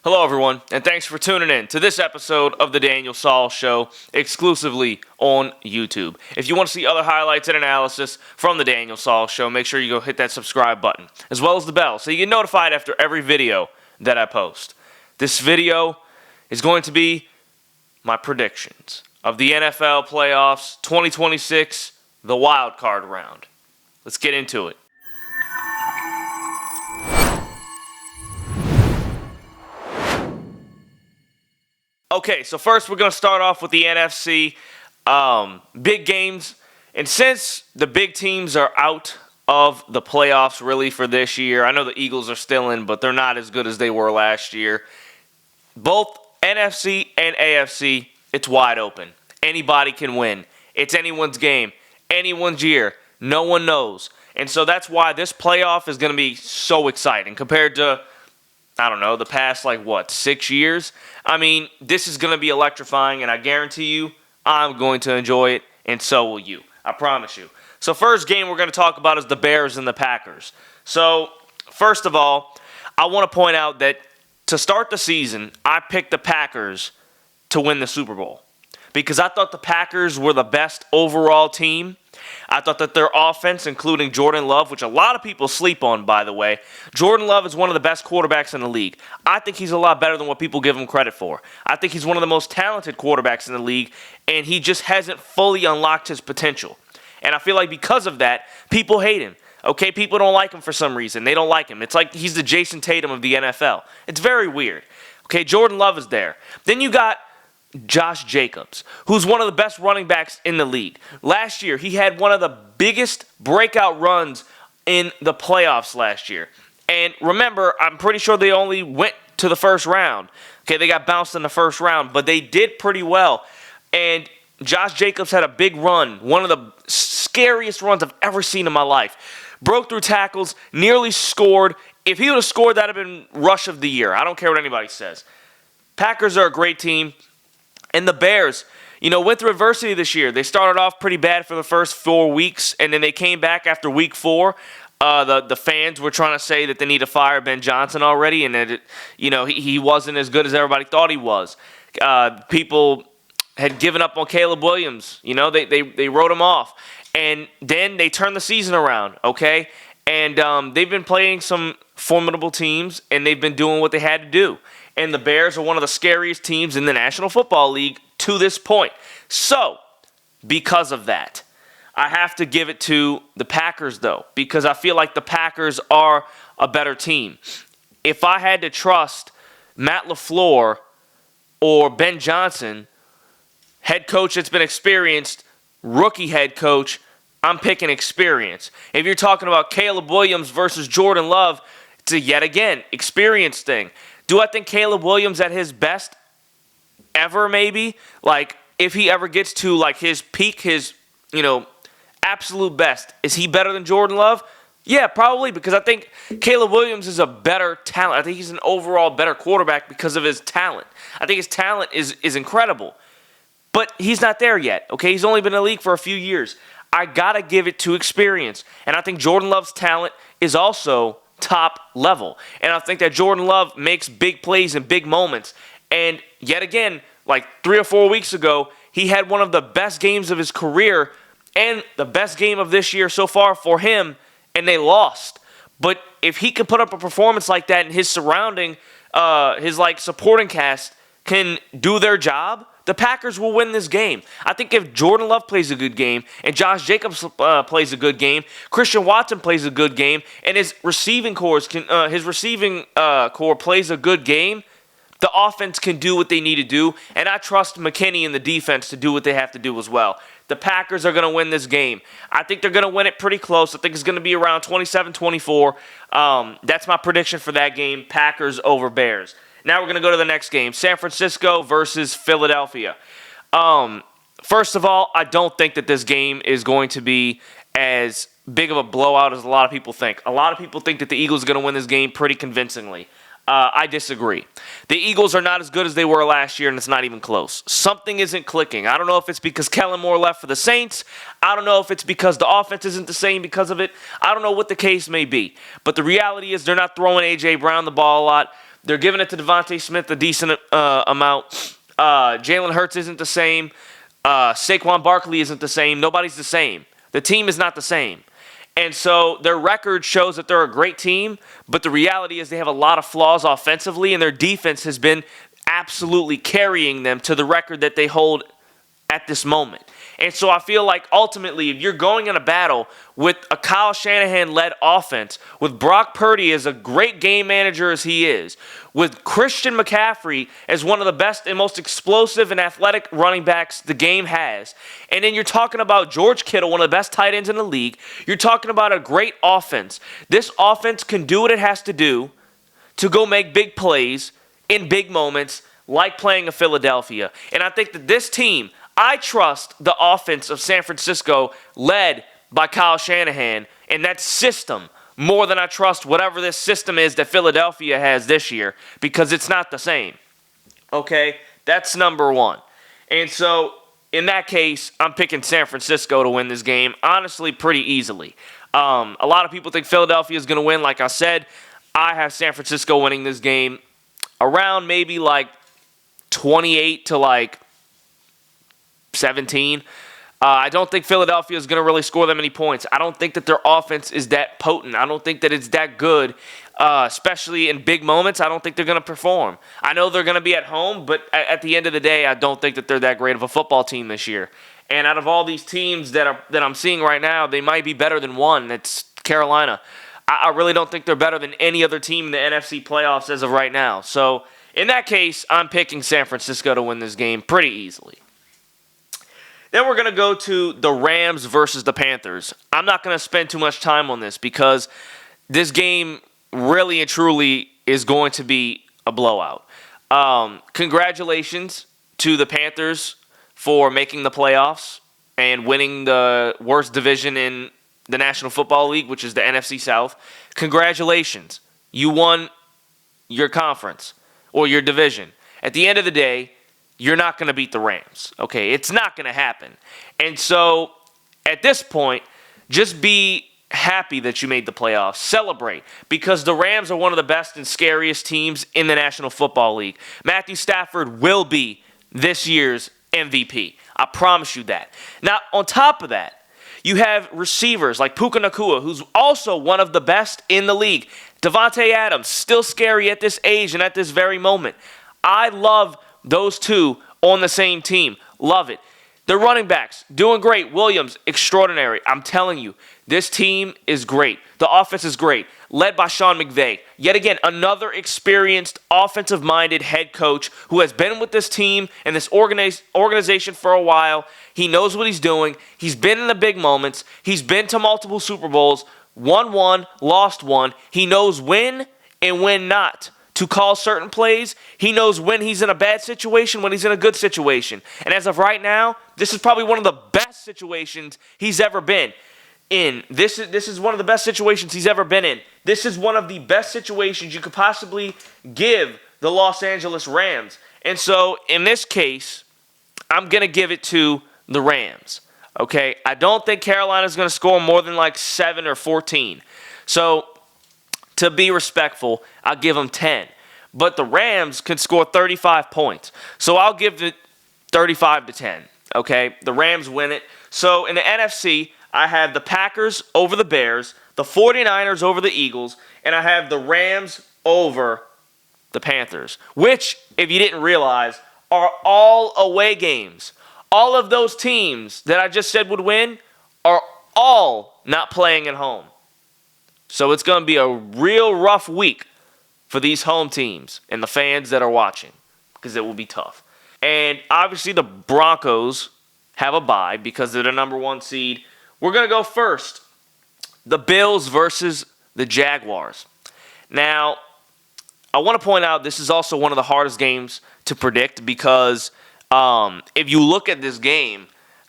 Hello, everyone, and thanks for tuning in to this episode of The Daniel Saul Show, exclusively on YouTube. If you want to see other highlights and analysis from The Daniel Saul Show, make sure you go hit that subscribe button, as well as the bell, so you get notified after every video that I post. This video is going to be my predictions of the NFL playoffs 2026, the wild card round. Let's get into it. Okay, so first we're going to start off with the NFC. Big games. And since the big teams are out of the playoffs really for this year, I know the Eagles are still in, but they're not as good as they were last year. Both NFC and AFC, it's wide open. Anybody can win. It's anyone's game, anyone's year. No one knows. And so that's why this playoff is going to be so exciting compared to, I don't know, the past, 6 years? I mean, this is going to be electrifying, and I guarantee you I'm going to enjoy it, and so will you. I promise you. So first game we're going to talk about is the Bears and the Packers. So first of all, I want to point out that to start the season, I picked the Packers to win the Super Bowl because I thought the Packers were the best overall team. I thought that their offense, including Jordan Love, which a lot of people sleep on, by the way, Jordan Love is one of the best quarterbacks in the league. I think he's a lot better than what people give him credit for. I think he's one of the most talented quarterbacks in the league, and he just hasn't fully unlocked his potential. And I feel like because of that, people hate him. Okay, people don't like him for some reason. They don't like him. It's like he's the Jason Tatum of the NFL. It's very weird. Okay, Jordan Love is there. Then you got Josh Jacobs, who's one of the best running backs in the league. Last year, he had one of the biggest breakout runs in the playoffs last year. And remember, I'm pretty sure they only went to the first round. Okay, they got bounced in the first round, but they did pretty well. And Josh Jacobs had a big run, one of the scariest runs I've ever seen in my life. Broke through tackles, nearly scored. If he would have scored, that would have been rush of the year. I don't care what anybody says. Packers are a great team. And the Bears, went through adversity this year. They started off pretty bad for the first 4 weeks, and then they came back after week 4. The fans were trying to say that they need to fire Ben Johnson already, and that he wasn't as good as everybody thought he was. People had given up on Caleb Williams. They wrote him off, and then they turned the season around. Okay, and they've been playing some formidable teams, and they've been doing what they had to do. And the Bears are one of the scariest teams in the National Football League to this point. So, because of that, I have to give it to the Packers, though, because I feel like the Packers are a better team. If I had to trust Matt LaFleur or Ben Johnson, head coach that's been experienced, rookie head coach, I'm picking experience. If you're talking about Caleb Williams versus Jordan Love, it's a yet again experience thing. Do I think Caleb Williams at his best ever, maybe? If he ever gets to, his peak, his, absolute best, is he better than Jordan Love? Yeah, probably, because I think Caleb Williams is a better talent. I think he's an overall better quarterback because of his talent. I think his talent is incredible. But he's not there yet, okay? He's only been in the league for a few years. I got to give it to experience. And I think Jordan Love's talent is also top level. And I think that Jordan Love makes big plays in big moments. And yet again, 3 or 4 weeks ago, he had one of the best games of his career and the best game of this year so far for him, and they lost. But if he can put up a performance like that and his surrounding, his supporting cast can do their job, the Packers will win this game. I think if Jordan Love plays a good game and Josh Jacobs plays a good game, Christian Watson plays a good game, and his receiving core plays a good game, the offense can do what they need to do, and I trust McKinney and the defense to do what they have to do as well. The Packers are going to win this game. I think they're going to win it pretty close. I think it's going to be around 27-24. That's my prediction for that game, Packers over Bears. Now we're going to go to the next game, San Francisco versus Philadelphia. First of all, I don't think that this game is going to be as big of a blowout as a lot of people think. A lot of people think that the Eagles are going to win this game pretty convincingly. I disagree. The Eagles are not as good as they were last year, and it's not even close. Something isn't clicking. I don't know if it's because Kellen Moore left for the Saints. I don't know if it's because the offense isn't the same because of it. I don't know what the case may be. But the reality is they're not throwing A.J. Brown the ball a lot. They're giving it to Devontae Smith a decent amount. Jalen Hurts isn't the same. Saquon Barkley isn't the same. Nobody's the same. The team is not the same. And so their record shows that they're a great team, but the reality is they have a lot of flaws offensively, and their defense has been absolutely carrying them to the record that they hold at this moment. And so I feel like ultimately, if you're going in a battle with a Kyle Shanahan-led offense, with Brock Purdy as a great game manager as he is, with Christian McCaffrey as one of the best and most explosive and athletic running backs the game has, and then you're talking about George Kittle, one of the best tight ends in the league, you're talking about a great offense. This offense can do what it has to do to go make big plays in big moments like playing a Philadelphia. And I think that this team, I trust the offense of San Francisco led by Kyle Shanahan and that system more than I trust whatever this system is that Philadelphia has this year, because it's not the same. Okay? That's number one. And so, in that case, I'm picking San Francisco to win this game, honestly, pretty easily. A lot of people think Philadelphia is going to win. Like I said, I have San Francisco winning this game around maybe like 28 to like 17. I don't think Philadelphia is going to really score that many points. I don't think that their offense is that potent. I don't think that it's that good, especially in big moments. I don't think they're going to perform. I know they're going to be at home, but at the end of the day, I don't think that they're that great of a football team this year. And out of all these teams that I'm seeing right now, they might be better than one. It's Carolina. I really don't think they're better than any other team in the NFC playoffs as of right now. So in that case, I'm picking San Francisco to win this game pretty easily. Then we're going to go to the Rams versus the Panthers. I'm not going to spend too much time on this because this game really and truly is going to be a blowout. Congratulations to the Panthers for making the playoffs and winning the worst division in the National Football League, which is the NFC South. Congratulations. You won your conference or your division. At the end of the day, you're not going to beat the Rams, okay? It's not going to happen. And so, at this point, just be happy that you made the playoffs. Celebrate, because the Rams are one of the best and scariest teams in the National Football League. Matthew Stafford will be this year's MVP. I promise you that. Now, on top of that, you have receivers like Puka Nacua, who's also one of the best in the league. Devontae Adams, still scary at this age and at this very moment. I love those two on the same team. Love it. The running backs, doing great. Williams, extraordinary. I'm telling you, this team is great. The offense is great, led by Sean McVay. Yet again, another experienced, offensive-minded head coach who has been with this team and this organization for a while. He knows what he's doing. He's been in the big moments. He's been to multiple Super Bowls, won one, lost one. He knows when and when not to call certain plays. He knows when he's in a bad situation, when he's in a good situation. And as of right now, this is probably one of the best situations he's ever been in. This is one of the best situations he's ever been in. This is one of the best situations you could possibly give the Los Angeles Rams. And so, in this case, I'm going to give it to the Rams. Okay? I don't think Carolina's going to score more than like 7 or 14. So, to be respectful, I'll give them 10. But the Rams can score 35 points. So I'll give it 35 to 10. Okay? The Rams win it. So in the NFC, I have the Packers over the Bears, the 49ers over the Eagles, and I have the Rams over the Panthers, which, if you didn't realize, are all away games. All of those teams that I just said would win are all not playing at home. So it's going to be a real rough week for these home teams and the fans that are watching, because it will be tough. And obviously the Broncos have a bye because they're the number one seed. We're going to go first. The Bills versus the Jaguars. Now, I want to point out this is also one of the hardest games to predict because if you look at this game,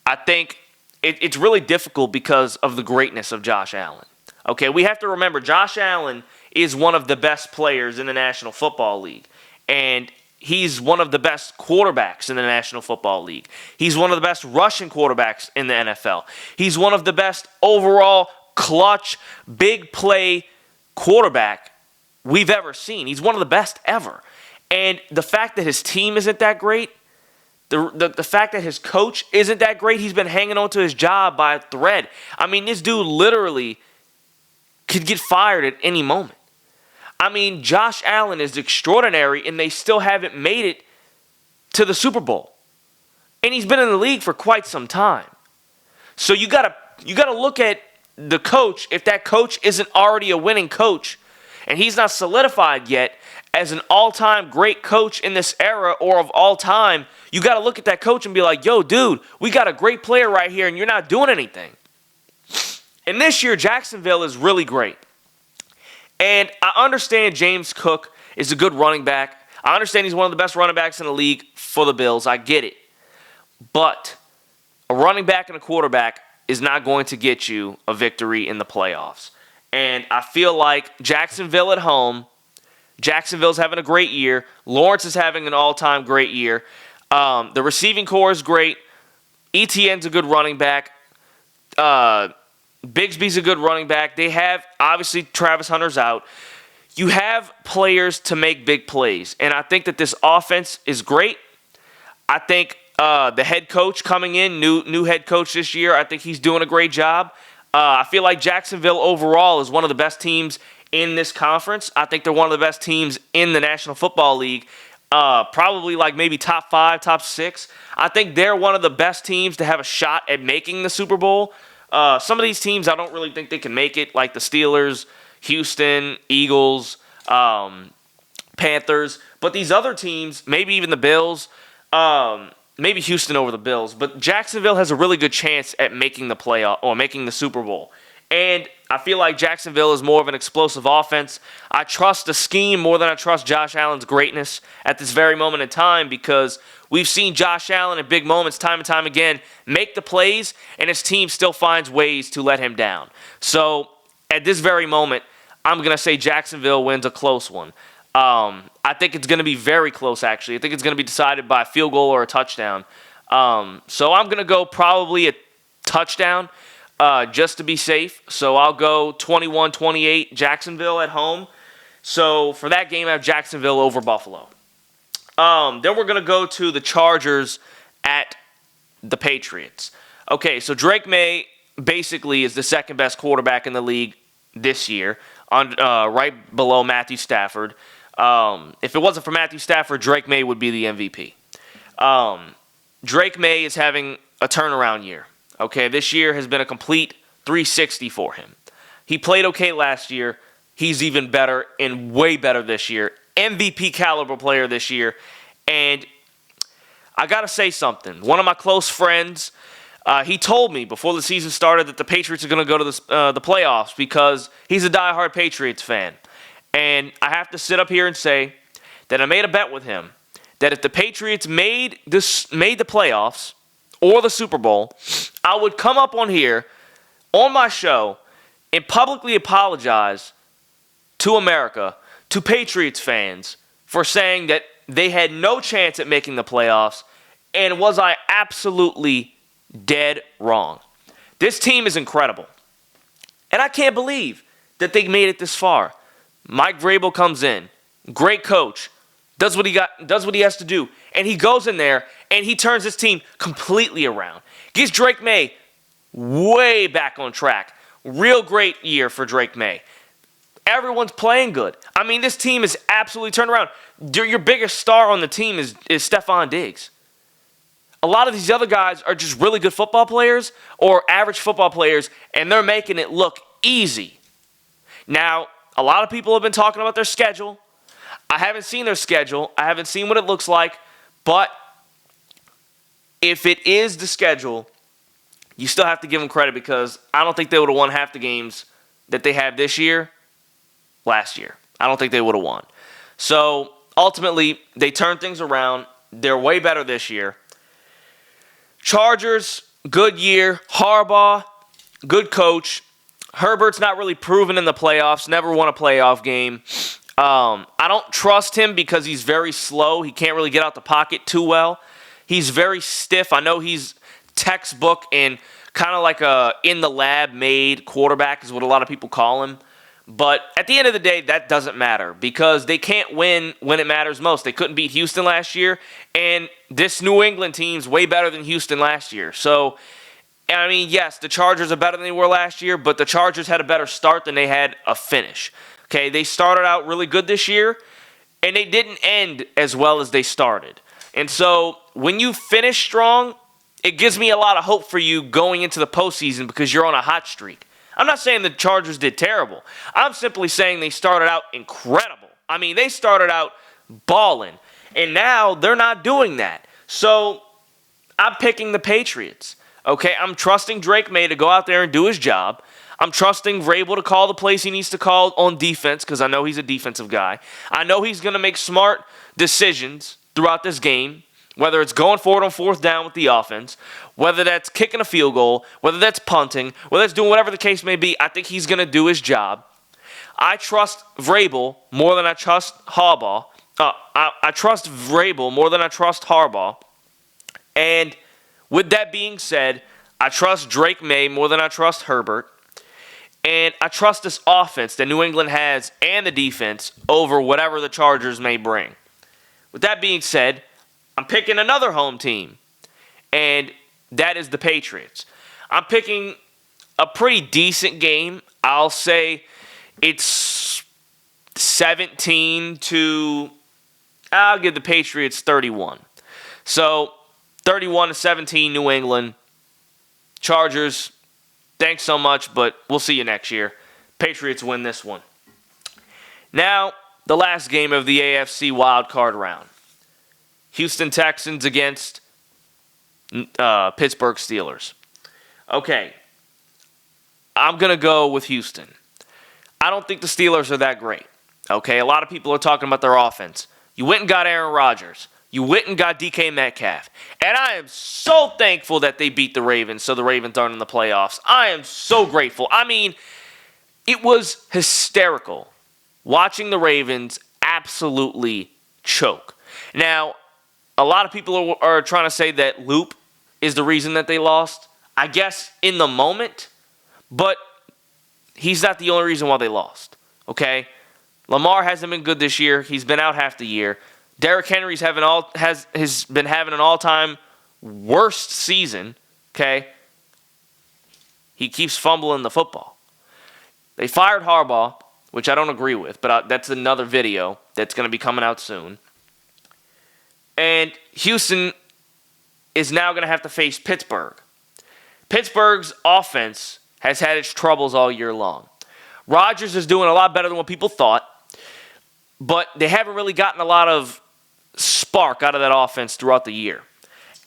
I think it's really difficult because of the greatness of Josh Allen. Okay, we have to remember Josh Allen is one of the best players in the National Football League. And he's one of the best quarterbacks in the National Football League. He's one of the best rushing quarterbacks in the NFL. He's one of the best overall clutch, big play quarterback we've ever seen. He's one of the best ever. And the fact that his team isn't that great, the fact that his coach isn't that great, he's been hanging on to his job by a thread. I mean, this dude literally could get fired at any moment. I mean, Josh Allen is extraordinary, and they still haven't made it to the Super Bowl. And he's been in the league for quite some time. So you gotta look at the coach. If that coach isn't already a winning coach, and he's not solidified yet as an all-time great coach in this era or of all time, you got to look at that coach and be like, yo, dude, we got a great player right here, and you're not doing anything. And this year, Jacksonville is really great. And I understand James Cook is a good running back. I understand he's one of the best running backs in the league for the Bills. I get it. But a running back and a quarterback is not going to get you a victory in the playoffs. And I feel like Jacksonville at home, Jacksonville's having a great year. Lawrence is having an all-time great year. The receiving core is great. Etienne's a good running back. Bigsby's a good running back. They have, obviously, Travis Hunter's out. You have players to make big plays. And I think that this offense is great. I think the head coach coming in, new head coach this year, I think he's doing a great job. I feel like Jacksonville overall is one of the best teams in this conference. I think they're one of the best teams in the National Football League. Probably like maybe top 5, top 6. I think they're one of the best teams to have a shot at making the Super Bowl. Some of these teams I don't really think they can make it, like the Steelers, Houston, Eagles, Panthers. But these other teams, maybe even the Bills, maybe Houston over the Bills. But Jacksonville has a really good chance at making the playoff or making the Super Bowl. And I feel like Jacksonville is more of an explosive offense. I trust the scheme more than I trust Josh Allen's greatness at this very moment in time, because we've seen Josh Allen in big moments time and time again make the plays, and his team still finds ways to let him down. So at this very moment, I'm going to say Jacksonville wins a close one. I think it's going to be very close, actually. I think it's going to be decided by a field goal or a touchdown. So I'm going to go probably a touchdown. Just to be safe. So I'll go 21-28 Jacksonville at home. So for that game, I have Jacksonville over Buffalo. Then we're going to go to the Chargers at the Patriots. Okay, so Drake May basically is the second best quarterback in the league this year, right below Matthew Stafford. If it wasn't for Matthew Stafford, Drake May would be the MVP. Drake May is having a turnaround year. Okay, this year has been a complete 360 for him. He played okay last year. He's even better and way better this year. MVP caliber player this year. And I got to say something. One of my close friends, he told me before the season started that the Patriots are going to go to the playoffs because he's a diehard Patriots fan. And I have to sit up here and say that I made a bet with him that if the Patriots made the playoffs or the Super Bowl, I would come up on here, on my show, and publicly apologize to America, to Patriots fans, for saying that they had no chance at making the playoffs, and was I absolutely dead wrong. This team is incredible. And I can't believe that they made it this far. Mike Vrabel comes in, great coach, does what he has to do, and he goes in there and he turns his team completely around. Gets Drake May way back on track. Real great year for Drake May. Everyone's playing good. I mean, this team is absolutely turned around. Your biggest star on the team is Stephon Diggs. A lot of these other guys are just really good football players or average football players, and they're making it look easy. Now, a lot of people have been talking about their schedule. I haven't seen their schedule. I haven't seen what it looks like. But if it is the schedule, you still have to give them credit, because I don't think they would have won half the games that they had this year last year. I don't think they would have won. So ultimately, they turned things around. They're way better this year. Chargers, good year. Harbaugh, good coach. Herbert's not really proven in the playoffs, never won a playoff game. I don't trust him because he's very slow. He can't really get out the pocket too well. He's very stiff. I know he's textbook and kind of like a in-the-lab made quarterback is what a lot of people call him. But at the end of the day, that doesn't matter because they can't win when it matters most. They couldn't beat Houston last year, and this New England team's way better than Houston last year. So, I mean, yes, the Chargers are better than they were last year, but the Chargers had a better start than they had a finish. Okay, they started out really good this year, and they didn't end as well as they started. And so, when you finish strong, it gives me a lot of hope for you going into the postseason because you're on a hot streak. I'm not saying the Chargers did terrible. I'm simply saying they started out incredible. I mean, they started out balling, and now they're not doing that. So I'm picking the Patriots. Okay, I'm trusting Drake May to go out there and do his job. I'm trusting Vrabel to call the plays he needs to call on defense because I know he's a defensive guy. I know he's going to make smart decisions throughout this game, whether it's going forward on fourth down with the offense, whether that's kicking a field goal, whether that's punting, whether that's doing whatever the case may be. I think he's going to do his job. I trust Vrabel more than I trust Harbaugh. I trust Vrabel more than I trust Harbaugh. And with that being said, I trust Drake May more than I trust Herbert. And I trust this offense that New England has and the defense over whatever the Chargers may bring. With that being said, I'm picking another home team, and that is the Patriots. I'm picking a pretty decent game. I'll say it's 17 to, I'll give the Patriots 31. So 31-17 New England. Chargers, thanks so much, but we'll see you next year. Patriots win this one. Now, the last game of the AFC wildcard round. Houston Texans against Pittsburgh Steelers. Okay, I'm going to go with Houston. I don't think the Steelers are that great. Okay, a lot of people are talking about their offense. You went and got Aaron Rodgers. You went and got DK Metcalf. And I am so thankful that they beat the Ravens so the Ravens aren't in the playoffs. I am so grateful. I mean, it was hysterical watching the Ravens absolutely choke. Now, a lot of people are trying to say that Loop is the reason that they lost. I guess in the moment, but he's not the only reason why they lost. Okay? Lamar hasn't been good this year. He's been out half the year. Derrick Henry's has been having an all-time worst season. Okay? He keeps fumbling the football. They fired Harbaugh, which I don't agree with, but that's another video that's going to be coming out soon. And Houston is now going to have to face Pittsburgh. Pittsburgh's offense has had its troubles all year long. Rodgers is doing a lot better than what people thought, but they haven't really gotten a lot of spark out of that offense throughout the year.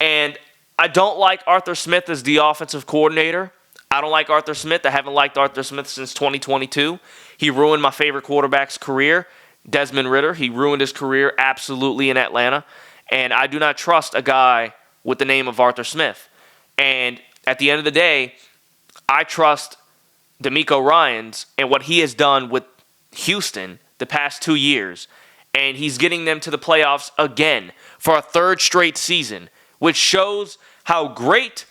And I don't like Arthur Smith as the offensive coordinator. I don't like Arthur Smith. I haven't liked Arthur Smith since 2022. He ruined my favorite quarterback's career, Desmond Ridder. He ruined his career absolutely in Atlanta. And I do not trust a guy with the name of Arthur Smith. And at the end of the day, I trust DeMeco Ryans and what he has done with Houston the past 2 years. And he's getting them to the playoffs again for a third straight season, which shows how great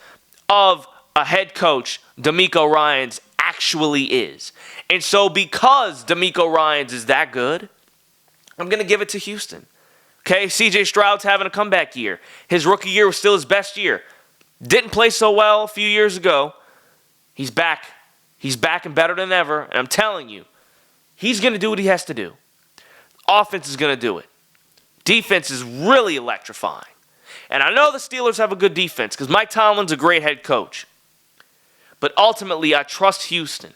of a head coach DeMeco Ryans actually is. And so because DeMeco Ryans is that good, I'm going to give it to Houston. Okay, C.J. Stroud's having a comeback year. His rookie year was still his best year. Didn't play so well a few years ago. He's back. He's back and better than ever. And I'm telling you, he's going to do what he has to do. Offense is going to do it. Defense is really electrifying. And I know the Steelers have a good defense because Mike Tomlin's a great head coach. But ultimately, I trust Houston.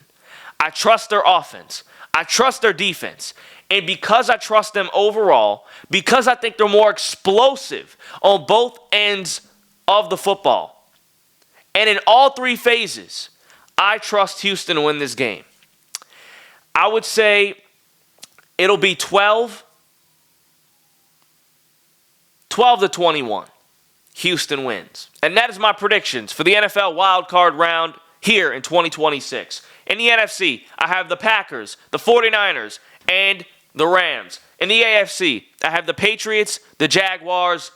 I trust their offense. I trust their defense. And because I trust them overall, because I think they're more explosive on both ends of the football, and in all three phases, I trust Houston to win this game. I would say it'll be 12-21. Houston wins. And that is my predictions for the NFL wildcard round here in 2026. In the NFC, I have the Packers, the 49ers, and the Rams. In the AFC, I have the Patriots, the Jaguars,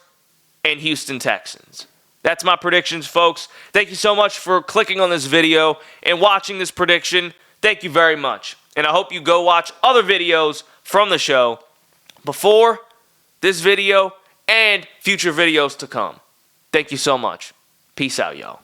and Houston Texans. That's my predictions, folks. Thank you so much for clicking on this video and watching this prediction. Thank you very much. And I hope you go watch other videos from the show before this video and future videos to come. Thank you so much. Peace out, y'all.